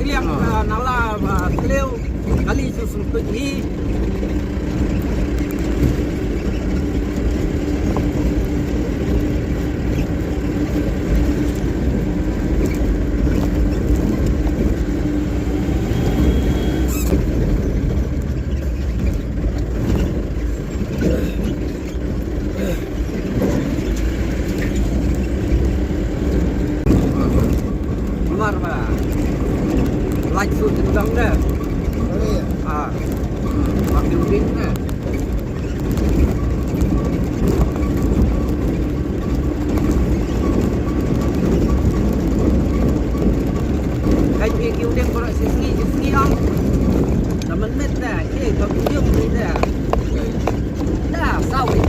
Seliang nala keleu kali susun pergi Umar ba like suit tendang dah pakai udin dah kai pergi udin korang sini ang teman met dah kau diam ni dah sawit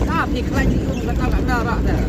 dah pergi kelan ni kata nak dah